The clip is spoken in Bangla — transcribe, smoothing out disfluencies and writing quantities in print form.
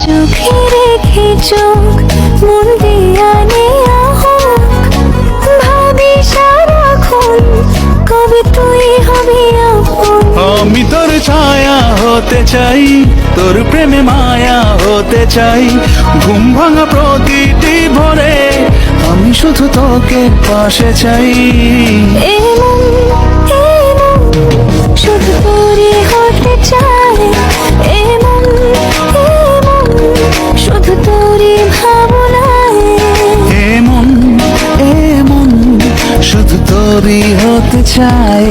চোখে রেখে চোখ মন দিয়া নেয়া হোক, ভাবি সারাক্ষণ কবে তুই হবি আপন। আমি তোর ছায়া হতে চাই, তোর প্রেমে মায়া হতে চাই, ঘুম ভাঙা প্রতিটি ভোরে আমি শুধু তোকে পাশে চাই। এমন এমন শুধু তোরই হতে চাই, এমন এমন শুধু তোরই ভাবনায়। এমন এমন শুধু তোরই হতে চাই,